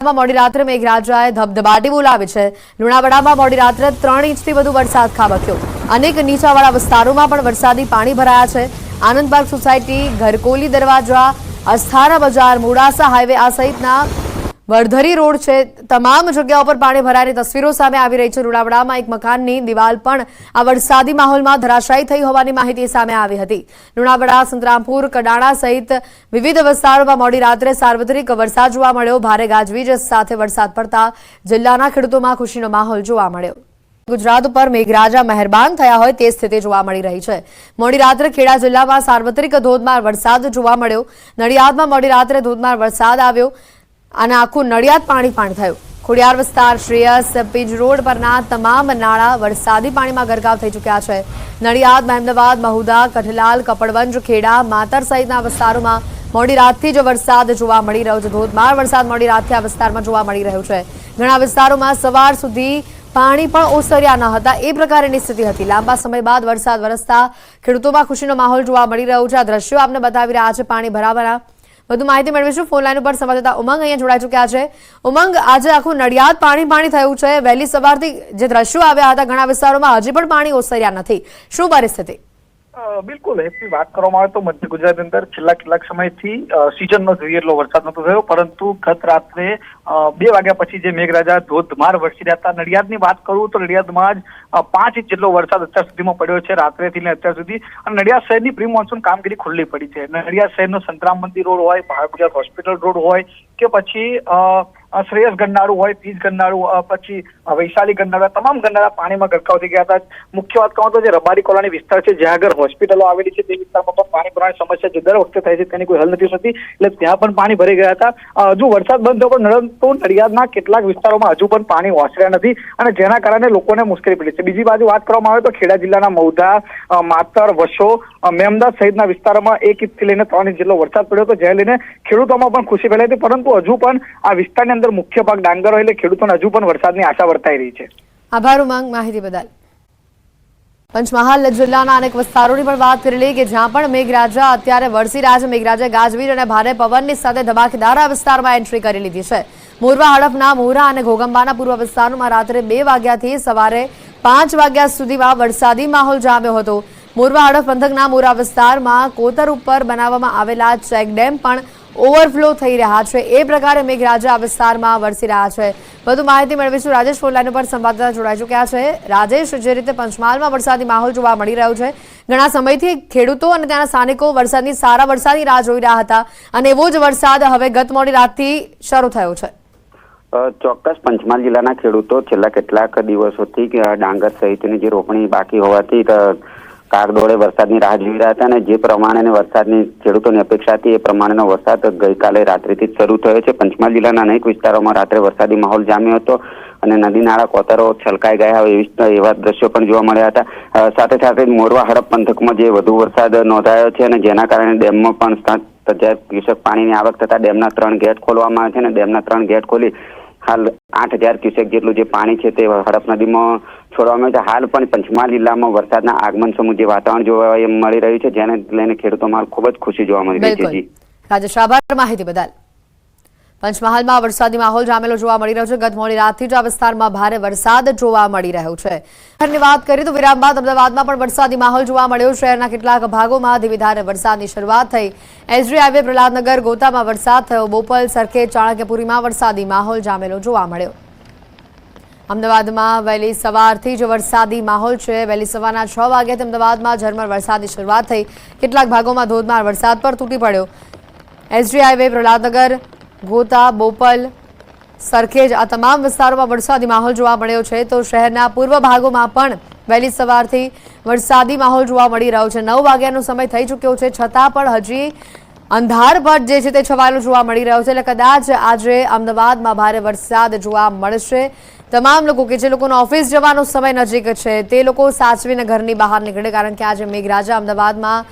મોડી રાત્રે મેઘરાજાએ ધબધબાટી બોલાવી છે। લુણાવાડામાં મોડી રાત્રે 3 ઇંચથી વધુ વરસાદ ખાબક્યો। અનેક નીચાવાળા વિસ્તારોમાં પણ વરસાદી પાણી ભરાયા છે। આનંદ પાર્ક સોસાયટી, ઘરકોલી દરવાજા, અસ્થાના બજાર, મોડાસા હાઈવે આ સહિતના વડધરી રોડ છે, તમામ જગ્યાઓ પર પાણી ભરાયાની તસવીરો સામે આવી રહી છે। લુણાવાડામાં એક મકાનની દિવાલ પણ આ વરસાદી માહોલમાં ધરાશાયી થઈ હોવાની માહિતી સામે આવી હતી। લુણાવાડા, સંતરામપુર, કડાણા સહિત વિવિધ વિસ્તારોમાં મોડી રાત્રે સાર્વત્રિક વરસાદ જોવા મળ્યો। ભારે ગાજવીજ સાથે વરસાદ પડતા જિલ્લાના ખેડૂતોમાં ખુશીનો માહોલ જોવા મળ્યો। ગુજરાત ઉપર મેઘરાજા મહેરબાન થયા હોય તે સ્થિતિ જોવા મળી રહી છે। મોડી રાત્રે ખેડા જિલ્લામાં સાર્વત્રિક ધોધમાર વરસાદ જોવા મળ્યો। નડિયાદમાં મોડી રાત્રે ધોધમાર વરસાદ આવ્યો અને આખું નડિયાદ પાણી થયું। ખોડિયાર વિસ્તાર, શ્રેયસ, પીજ રોડ પરના તમામ નાળા વરસાદી પાણીમાં ગરકાવ થઈ ચૂક્યા છે। નડિયાદ, મહેમદાવાદ, મહુધા, કઠલાલ, કપડવંજ, ખેડા, માતર સહિતના વિસ્તારોમાં મોડી રાતથી જ વરસાદ જોવા મળી રહ્યો છે। ધોધમાર વરસાદ મોડી રાતથી આ વિસ્તારમાં જોવા મળી રહ્યો છે। ઘણા વિસ્તારોમાં સવાર સુધી પાણી પણ ઓસર્યા ન હતા એ પ્રકારની સ્થિતિ હતી। લાંબા સમય બાદ વરસાદ વરસતા ખેડૂતોમાં ખુશીનો માહોલ જોવા મળી રહ્યો છે। આ દ્રશ્યો આપને બતાવી રહ્યા છે પાણી ભરાવાના। વધુ માહિતી મેળવીશું। ફોન લાઈન ઉપર સંવાદદાતા ઉમંગ અહીંયા જોડાઈ ચૂક્યા છે। ઉમંગ, આજે આખું નડિયાદ પાણી થયું છે। વહેલી સવારથી જે દ્રશ્યો આવ્યા હતા ઘણા વિસ્તારોમાં હજી પણ પાણી ઓસર્યા નથી, શું પરિસ્થિતિ? બિલકુલ, એની વાત કરવામાં આવે તો મધ્ય ગુજરાતની અંદર છેલ્લા કેટલાક સમયથી સિઝનનો જોઈએ એટલો વરસાદ નતો થયો, પરંતુ ગત રાત્રે 2 વાગ્યા પછી જે મેઘરાજા ધોધમાર વરસી રહ્યા હતા। નડિયાદની વાત કરું તો નડિયાદમાં જ 5 ઇંચ જેટલો વરસાદ અત્યાર સુધીમાં પડ્યો છે, રાત્રેથી ને અત્યાર સુધી। અને નડિયાદ શહેરની પ્રી મોન્સૂન કામગીરી ખુલ્લી પડી છે। નડિયાદ શહેરનો સંતરામ મંદિર રોડ હોય, ભારત ગુજરાત હોસ્પિટલ રોડ હોય કે પછી શ્રેયસ ગન્નાળું હોય, પીજ ગન્નાળું, પછી વૈશાલી ગન્નાળા, તમામ ગન્નાળા પાણીમાં ગરકાવ થઈ ગયા હતા। મુખ્ય વાત કહું તો જે રબારી કોલોની વિસ્તાર છે, જ્યાં આગળ હોસ્પિટલો આવેલી છે, તે વિસ્તારમાં પણ પાણી ભરાવાની સમસ્યા જે દર વખતે થાય છે તેની કોઈ હલ નથી થતી, એટલે ત્યાં પણ પાણી ભરાઈ ગયા હતા। હજુ વરસાદ બંધ થયો પણ તો નડિયાદના કેટલાક વિસ્તારોમાં હજુ પણ પાણી ઓસર્યા નથી અને જેના કારણે લોકોને મુશ્કેલી પડી છે। બીજી બાજુ વાત કરવામાં આવે તો ખેડા જિલ્લાના મહુધા, માતર, વસો, મેમદાવાદ સહિતના વિસ્તારોમાં 1 ઇંચથી લઈને 3 ઇંચ જેટલો વરસાદ પડ્યો હતો, જેને લઈને ખેડૂતોમાં પણ ખુશી ફેલાઈ હતી, પરંતુ હજુ પણ આ વિસ્તારની અંદર મુખ્ય પાક ડાંગર હોય એટલે ખેડૂતોને હજુ પણ વરસાદની આશા વર્તાઈ રહી છે। આભાર ઉમંગ, માહિતી બદલ। પંચમહાલ જિલ્લાના અનેક વિસ્તારોની પણ વાત કરી લઈએ કે જ્યાં પણ મેઘરાજા અત્યારે વરસી રહ્યા છે। મેઘરાજા ગાજવીજ અને ભારે પવનની સાથે ધમાકેદાર આ વિસ્તારમાં એન્ટ્રી કરી લીધી છે। મોરવા હડફના મોરા અને ઘોગંબાના પૂર્વ વિસ્તારોમાં રાત્રે 2 વાગ્યાથી સવારે 5 વાગ્યા સુધીમાં વરસાદી માહોલ જામ્યો હતો। મોરવા હડફ પંથકના મોરા વિસ્તારમાં કોતર ઉપર બનાવવામાં આવેલા ચેકડેમ પણ ઓવરફ્લો થઈ રહ્યા છે। એ પ્રકારે મેઘરાજા આ વિસ્તારમાં વરસી રહ્યા છે। વધુ માહિતી મેળવીશું। રાજેશ ફોન લાઈન ઉપર સંવાદદાતા જોડાઈ ચૂક્યા છે। રાજેશ, જે રીતે પંચમહાલમાં વરસાદી માહોલ જોવા મળી રહ્યો છે, ઘણા સમયથી ખેડૂતો અને ત્યાંના સ્થાનિકો સારા વરસાદની રાહ જોઈ રહ્યા હતા અને એવો જ વરસાદ હવે ગત મોડી રાતથી શરૂ થયો છે। ચોક્કસ, પંચમહાલ જિલ્લાના ખેડૂતો છેલ્લા કેટલાક દિવસોથી ડાંગર સહિતની જે રોપણી બાકી હોવાથી કાગડોળે વરસાદની રાહ જોઈ રહ્યા હતા અને જે પ્રમાણે વરસાદની ખેડૂતોની અપેક્ષા હતી એ પ્રમાણેનો વરસાદ ગઈકાલે રાત્રિથી જ શરૂ થયો છે। પંચમહાલ જિલ્લાના અનેક વિસ્તારોમાં રાત્રે વરસાદી માહોલ જામ્યો હતો અને નદી નાળા કોતરો છલકાઈ ગયા હોય એવા દ્રશ્યો પણ જોવા મળ્યા હતા। સાથે સાથે મોરવા હડપ પંથકમાં જે વધુ વરસાદ નોંધાયો છે અને જેના કારણે ડેમમાં પણ 7,000 ક્યુસેક પાણીની આવક થતા ડેમના 3 ગેટ ખોલવામાં આવે છે અને ડેમના 3 ગેટ ખોલી હાલ 8,000 ક્યુસેક જેટલું જે પાણી છે તે હડપ નદીમાં છોડવામાં છે। હાલ પણ પંચમહાલ જિલ્લામાં વરસાદના આગમન સમૂહ જે વાતાવરણ જોવા મળી રહ્યું છે, જેને લઈને ખેડૂતોમાં ખૂબ જ ખુશી જોવા મળી રહી છે। જી રાજેશ, આભાર માહિતી બદલ। પંચમહાલમાં વરસાદી માહોલ જામેલો જોવા મળી રહ્યો છે। ગત મોડી રાતથી જ આ વિસ્તારમાં ભારે વરસાદ જોવા મળી રહ્યો છે। શહેરની વાત કરીએ તો વિરામ બાદ અમદાવાદમાં પણ વરસાદી માહોલ જોવા મળ્યો। શહેરના કેટલાક ભાગોમાં ધીમી ધારે વરસાદની શરૂઆત થઈ। એસજી હાઈવે, પ્રહલાદનગર, ગોતામાં વરસાદ થયો। બોપલ, સરખેજ, ચાણક્યપુરીમાં વરસાદી માહોલ જામેલો જોવા મળ્યો। અમદાવાદમાં વહેલી સવારથી જ વરસાદી માહોલ છે। વહેલી સવારના 6 વાગ્યાથી અમદાવાદમાં ઝરમર વરસાદની શરૂઆત થઈ। કેટલાક ભાગોમાં ધોધમાર વરસાદ પર તૂટી પડ્યો। એસજી હાઈવે, પ્રહલાદનગર, ગોતા, બોપલ, સરખેજ આ તમામ વિસ્તારોમાં વરસાદી માહોલ જોવા મળ્યો છે। તો શહેરના પૂર્વ ભાગોમાં પણ વહેલી સવારથી વરસાદી માહોલ જોવા મળી રહ્યો છે। 9 વાગ્યાનો સમય થઈ ચૂક્યો છે, છતાં પણ હજી અંધારપટ જે છે તે છવાયેલો જોવા મળી રહ્યો છે, એટલે કદાચ આજે અમદાવાદમાં ભારે વરસાદ જોવા મળશે। તમામ લોકો કે જે લોકોનો ઓફિસ જવાનો સમય નજીક છે તે લોકો સાચવીને ઘરની બહાર નીકળે, કારણ કે આજે મેઘરાજા અમદાવાદમાં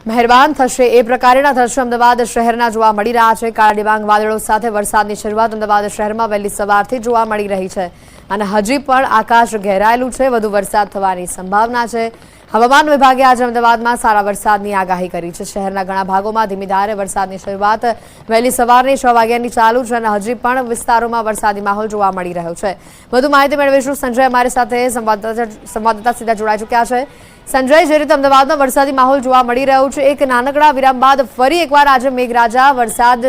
મહેરબાન થશે એ પ્રકારના દ્રશ્યો અમદાવાદ શહેરના જોવા મળી રહ્યા છે। કાળા ડિબાંગ વાદળો સાથે વરસાદની શરૂઆત અમદાવાદ શહેરમાં વહેલી સવારથી જોવા મળી રહી છે અને હજી પણ આકાશ ઘેરાયેલું છે। વધુ વરસાદ થવાની સંભાવના છે। હવામાન વિભાગે આજે અમદાવાદમાં સારા વરસાદની આગાહી કરી છે। શહેરના ઘણા ભાગોમાં ધીમી ધારે વરસાદની શરૂઆત વહેલી સવારની 6 વાગ્યાની ચાલુ છે અને હજી પણ વિસ્તારોમાં વરસાદી માહોલ જોવા મળી રહ્યો છે। વધુ માહિતી મેળવીશું। સંજય અમારી સાથે સંવાદદાતા સીધા જોડાઈ ચૂક્યા છે। સંજય, જે રીતે અમદાવાદમાં વરસાદી માહોલ જોવા મળી રહ્યો છે, એક નાનકડા વિરામ બાદ ફરી એકવાર આજે મેઘરાજા વરસાદ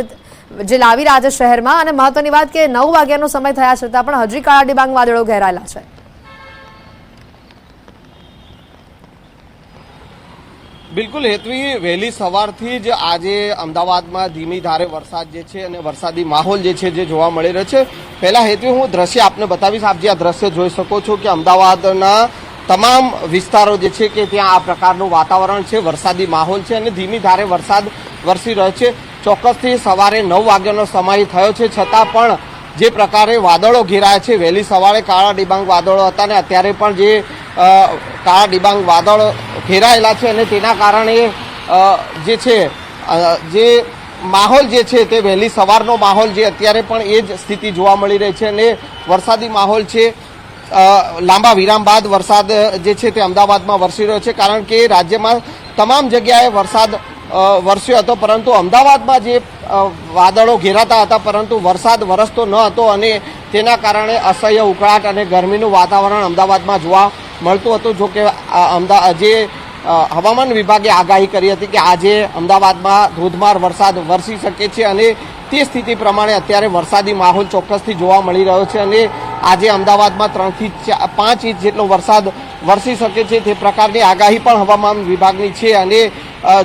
જે લાવી રહ્યા છે શહેરમાં, અને મહત્વની વાત કે 9 વાગ્યાનો સમય થયા છતાં પણ હજી કાળા ડિબાંગ વાદળો ઘેરાયેલા છે। બિલકુલ હેતવી, વહેલી સવારથી જ આજે અમદાવાદમાં ધીમી ધારે વરસાદ જે છે અને વરસાદી માહોલ જે છે જે જોવા મળી રહ્યો છે। પહેલા હેતવી હું દ્રશ્ય આપને બતાવીશ। આપ જે આ દ્રશ્ય જોઈ શકો છો કે અમદાવાદના તમામ વિસ્તારો જે છે કે ત્યાં આ પ્રકારનું વાતાવરણ છે, વરસાદી માહોલ છે અને ધીમી ધારે વરસાદ વરસી રહ્યો છે। ચોક્કસથી સવારે 9 વાગ્યાનો સમય થયો છે, છતાં પણ જે પ્રકારે વાદળો ઘેરાયા છે, વહેલી સવારે કાળા ડિબાંગ વાદળો હતા અને અત્યારે પણ જે કાળા ડિબાંગ વાદળો ઘેરાયેલા છે અને તેના કારણે જે છે જે માહોલ જે છે તે વહેલી સવારનો માહોલ જે અત્યારે પણ એ જ સ્થિતિ જોવા મળી રહી છે અને વરસાદી માહોલ છે। લાંબા વિરામ બાદ વરસાદ જે છે તે અમદાવાદમાં વરસી રહ્યો છે, કારણ કે રાજ્યમાં તમામ જગ્યાએ વરસાદ વરસ્યો હતો, પરંતુ અમદાવાદમાં જે વાદળો ઘેરાતા હતા પરંતુ વરસાદ વરસતો ન હતો અને તેના કારણે અસહ્ય ઉકળાટ અને ગરમીનું વાતાવરણ અમદાવાદમાં જોવા મળતું હતું। જો કે જે હવામાન વિભાગે આગાહી કરી હતી કે આજે અમદાવાદમાં ધોધમાર વરસાદ વરસી શકે છે અને તે સ્થિતિ પ્રમાણે અત્યારે વરસાદી માહોલ ચોક્કસથી જોવા મળી રહ્યો છે અને આજે અમદાવાદમાં 3 થી 5 ઇંચ જેટલો વરસાદ વરસી શકે છે તે પ્રકારની આગાહી પણ હવામાન વિભાગની છે અને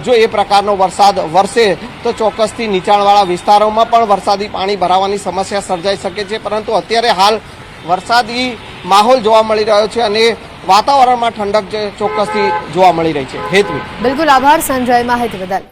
જો એ પ્રકારનો વરસાદ વરસે તો ચોક્કસથી નીચાણવાળા વિસ્તારોમાં પણ વરસાદી પાણી ભરાવાની સમસ્યા સર્જાઈ શકે છે, પરંતુ અત્યારે હાલ વરસાદી માહોલ જોવા મળી રહ્યો છે અને વાતાવરણમાં ઠંડક ચોક્કસથી જોવા મળી રહી છે। હેતવી, બિલકુલ આભાર સંજય માહિતી બદલ।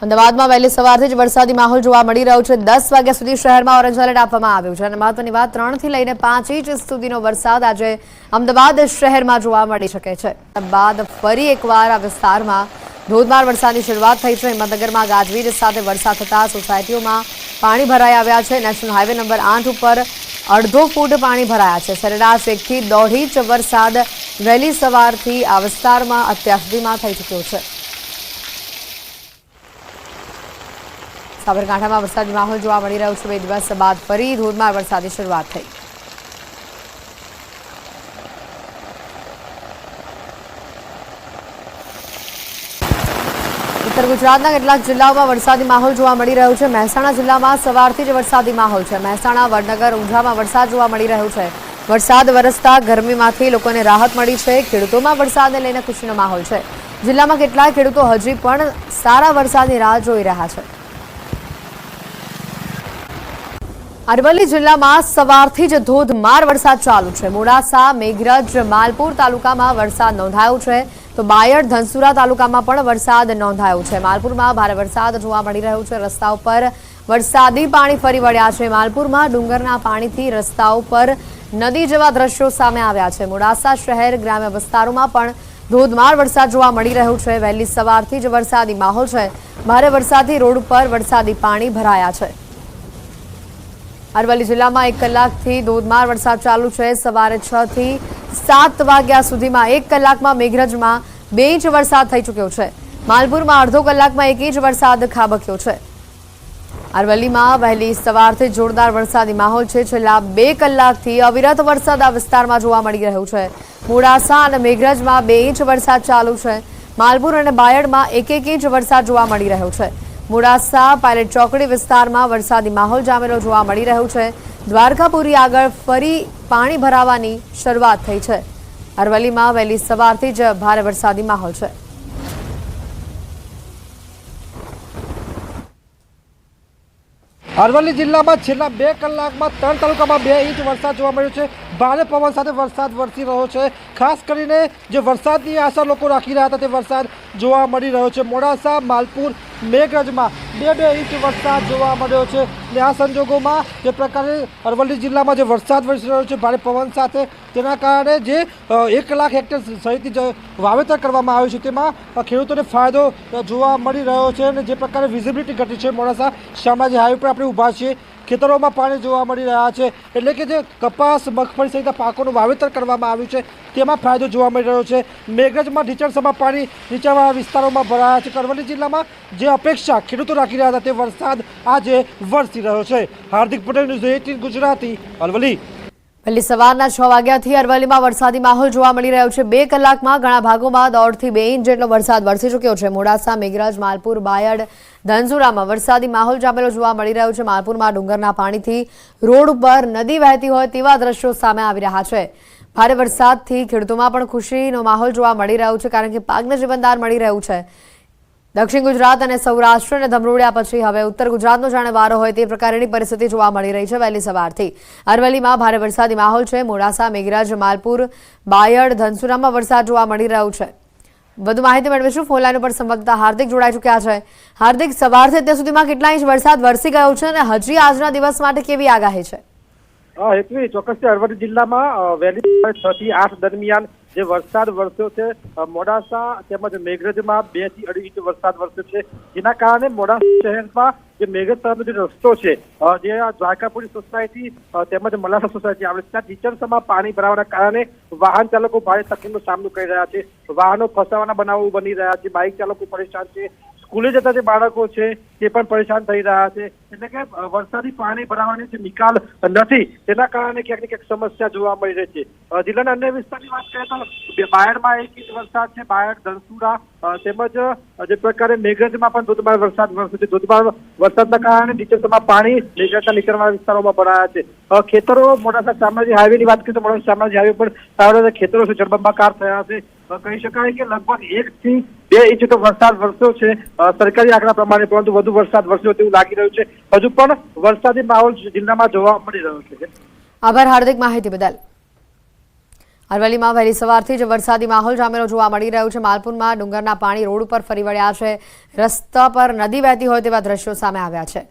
અમદાવાદમાં વહેલી સવારથી જ વરસાદી માહોલ જોવા મળી રહ્યો છે। 10 વાગ્યા સુધી શહેરમાં ઓરેન્જ એલર્ટ આપવામાં આવ્યું છે અને મહત્વની વાત 3 થી લઈને 5 ઇંચ સુધીનો વરસાદ આજે અમદાવાદ શહેરમાં જોવા મળી શકે છે। બાદ ફરી એકવાર આ વિસ્તારમાં ધોધમાર વરસાદની શરૂઆત થઈ છે। હિંમતનગરમાં ગાજવીજ સાથે વરસાદ થતા સોસાયટીઓમાં પાણી ભરાઈ આવ્યા છે। નેશનલ હાઈવે નંબર 8 ઉપર 1.5 ફૂટ પાણી ભરાયા છે। સરેરાશ 1 થી 1.5 ઇંચ વરસાદ વહેલી સવારથી આ વિસ્તારમાં અત્યાર સુધીમાં થઈ ચૂક્યો છે। સાબરકાંઠામાં વરસાદી માહોલ જોવા મળી રહ્યો છે। 2 દિવસ બાદ ફરી ધોધમાર વરસાદની શરૂઆત થઈ। ઉત્તર ગુજરાતના કેટલાક જિલ્લાઓમાં વરસાદી માહોલ જોવા મળી રહ્યો છે। મહેસાણા જિલ્લામાં સવારથી જ વરસાદી માહોલ છે। મહેસાણા, વડનગર, ઊંઝામાં વરસાદ જોવા મળી રહ્યો છે। વરસાદ વરસતા ગરમીમાંથી લોકોને રાહત મળી છે। ખેડૂતોમાં વરસાદને લઈને ખુશીનો માહોલ છે। જિલ્લામાં કેટલાક ખેડૂતો હજી પણ સારા વરસાદની રાહ જોઈ રહ્યા છે। અરવલ્લી જિલ્લામાં સવારથી જ ધોધમાર વરસાદ ચાલુ છે। મોડાસા, મેઘરજ, માલપુર તાલુકામાં વરસાદ નોંધાયો છે તો બાયડ, ધનસુરા તાલુકામાં પણ વરસાદ નોંધાયો છે। માલપુરમાં ભારે વરસાદ જોવા મળી રહ્યો છે। રસ્તા ઉપર વરસાદી પાણી ફરી વળ્યા છે। માલપુરમાં ડુંગરના પાણીથી રસ્તા ઉપર નદી જેવા દ્રશ્યો સામે આવ્યા છે। મોડાસા શહેર, ગ્રામ્ય વિસ્તારોમાં પણ ધોધમાર વરસાદ જોવા મળી રહ્યો છે। વહેલી સવારથી જ વરસાદી માહોલ છે। ભારે વરસાદથી રોડ ઉપર વરસાદી પાણી ભરાયા છે। અરવલ્લી જિલ્લામાં 1 કલાકથી ધોધમાર વરસાદ ચાલુ છે। સવારે 6 થી 7 વાગ્યા સુધીમાં 1 કલાકમાં મેઘરજમાં 2 ઇંચ વરસાદ થઈ ચૂક્યો છે। માલપુરમાં અડધો કલાકમાં 1 ઇંચ વરસાદ ખાબક્યો છે। અરવલ્લીમાં વહેલી સવારથી જોરદાર વરસાદી માહોલ છે। છેલ્લા 2 કલાકથી અવિરત વરસાદ આ વિસ્તારમાં જોવા મળી રહ્યો છે। મોડાસા અને મેઘરજમાં 2 ઇંચ વરસાદ ચાલુ છે। માલપુર અને બાયડમાં 1-1 ઇંચ વરસાદ જોવા મળી રહ્યો છે। મોડાસા પાયલટ ચોકડી વિસ્તારમાં વરસાદી માહોલ જામેલો જોવા મળી રહ્યો છે। દ્વારકાપુરી આગળ ફરી પાણી ભરાવાની શરૂઆત થઈ છે। અરવલ્લીમાં વહેલી સવારથી જ ભારે વરસાદી માહોલ છે। અરવલ્લી જિલ્લામાં છેલ્લા 2 કલાકમાં 3 તાલુકામાં 2 ઇંચ વરસાદ જોવા મળ્યો છે। ભારે પવન સાથે વરસાદ વરસી રહ્યો છે। ખાસ કરીને જે વરસાદની આશા લોકો રાખી રહ્યા હતા તે વરસાદ જોવા મળી રહ્યો છે। મોડાસા, માલપુર, મેઘરજમાં બે ઇંચ વરસાદ જોવા મળ્યો છે અને આ સંજોગોમાં જે પ્રકારે અરવલ્લી જિલ્લામાં જે વરસાદ વરસી રહ્યો છે ભારે પવન સાથે, તેના કારણે જે 1 લાખ હેક્ટર સહિતની જે વાવેતર કરવામાં આવ્યું છે તેમાં ખેડૂતોને ફાયદો જોવા મળી રહ્યો છે અને જે પ્રકારે વિઝિબિલિટી ઘટી છે, મોડાસા શામળાજી હાઈવે પર આપણે ઊભા છીએ, ખેતરોમાં પાણી જોવા મળી રહ્યા છે, એટલે કે જે કપાસ, મગફળી સહિતના પાકોનું વાવેતર કરવામાં આવ્યું છે તેમાં ફાયદો જોવા મળી રહ્યો છે. મેઘરજમાં ઢીચણસમાં પાણી નીચાણવાળા વિસ્તારોમાં ભરાયા છે. અરવલ્લી જિલ્લામાં જે અપેક્ષા ખેડૂતો રાખી રહ્યા હતા તે વરસાદ આજે વરસી રહ્યો છે. હાર્દિક પટેલ, ન્યૂઝ 18 ગુજરાતી, અરવલ્લી. વહેલી સવારના 6 વાગ્યાથી અરવલ્લીમાં વરસાદી માહોલ જોવા મળી રહ્યો છે. 2 કલાકમાં ઘણા ભાગોમાં 1.5 થી 2 ઇંચ જેટલો વરસાદ વરસી ચૂક્યો છે. મોડાસા, મેઘરજ, માલપુર, બાયડ, ધનસુરામાં વરસાદી માહોલ જામેલો જોવા મળી રહ્યો છે. માલપુરમાં ડુંગરના પાણીથી રોડ ઉપર નદી વહેતી હોય તેવા દ્રશ્યો સામે આવી રહ્યા છે. ભારે વરસાદથી ખેડૂતોમાં પણ ખુશીનો માહોલ જોવા મળી રહ્યો છે, કારણ કે પાકને જીવનદાન મળી રહ્યું છે. દક્ષિણ ગુજરાત અને સૌરાષ્ટ્રને ધમરોળ્યા પછી હવે ઉત્તર ગુજરાતનો જાણે વારો હોય તે પ્રકારની પરિસ્થિતિ જોવા મળી રહી છે. વહેલી સવારથી અરવલ્લીમાં ભારે વરસાદી માહોલ છે. મોડાસા, મેઘરજ, માલપુર, બાયડ, ધનસુરામાં વરસાદ જોવા મળી રહ્યો છે. વધુ માહિતી મેળવીશું. ફોન લાઈન ઉપર સંવાદદાતા હાર્દિક જોડાઈ ચૂક્યા છે. હાર્દિક, સવારથી અત્યાર સુધીમાં કેટલા ઇંચ વરસાદ વરસી ગયો છે અને હજી આજના દિવસ માટે કેવી આગાહી છે? હેતવી, ચોક્કસથી અરવલ્લી જિલ્લામાં વહેલી 6 થી 8 દરમિયાન જે વરસાદ વરસ્યો છે, મોડાસા તેમજ મેઘરજમાં 2 થી 2.5 ઇંચ વરસાદ વરસ્યો છે, જેના કારણે મોડાસા શહેરમાં જે મેઘરજ તરફનો જે રસ્તો છે, જે દ્વારકાપુરી સોસાયટી તેમજ મલાસા સોસાયટી આવે છે, ત્યાં ઢીચણસમાં પાણી ભરાવાના કારણે વાહન ચાલકો ભારે તકલીફનો સામનો કરી રહ્યા છે. વાહનો ફસાવાના બનાવો બની રહ્યા છે. બાઇક ચાલકો પરેશાન છે. સ્કૂલે જતા જે બાળકો છે તે પણ પરેશાન થઈ રહ્યા છે. એટલે કે વરસાદી પાણી ભરાવાની જે નિકાલ નથી, તેના કારણે ક્યાંક ને ક્યાંક સમસ્યા જોવા મળી રહી છે. જિલ્લાના અન્ય વિસ્તારની વાત કરીએ તો બાયડમાં 1 ઇંચ વરસાદ છે. બાયડ, ધનસુરા તેમજ જે પ્રકારે મેઘરજમાં પણ ધોધમાર વરસાદ વરસ્યો છે. ધોધમાર વરસાદના કારણે ઢીચણસમાં પાણી મેઘરજના નીચાણવાળા વિસ્તારોમાં ભરાયા છે. ખેતરો, મોડાસા શામળાજી હાઈવેની વાત કરીએ તો મોડાસા શામળાજી હાઈવે પર સારા ખેતરો છે, જળબંબાકાર થયા છે. કહી શકાય કે લગભગ 1 થી 2 ઇંચ તો વરસાદ વરસ્યો છે સરકારી આંકડા પ્રમાણે, પરંતુ વધુ વરસાદ વરસ્યો તેવું લાગી રહ્યું છે. હજુ પણ વરસાદી માહોલ જિલ્લામાં જોવા મળી રહ્યો છે. આભાર હાર્દિક, માહિતી બદલ. અરવલ્લીમાં વહેલી સવારથી જ વરસાદી માહોલ જામેલો જોવા મળી રહ્યો છે. માલપુરમાં ડુંગરના પાણી રોડ ઉપર ફરી વળ્યા છે. રસ્તા પર નદી વહેતી હોય તેવા દ્રશ્યો સામે આવ્યા છે.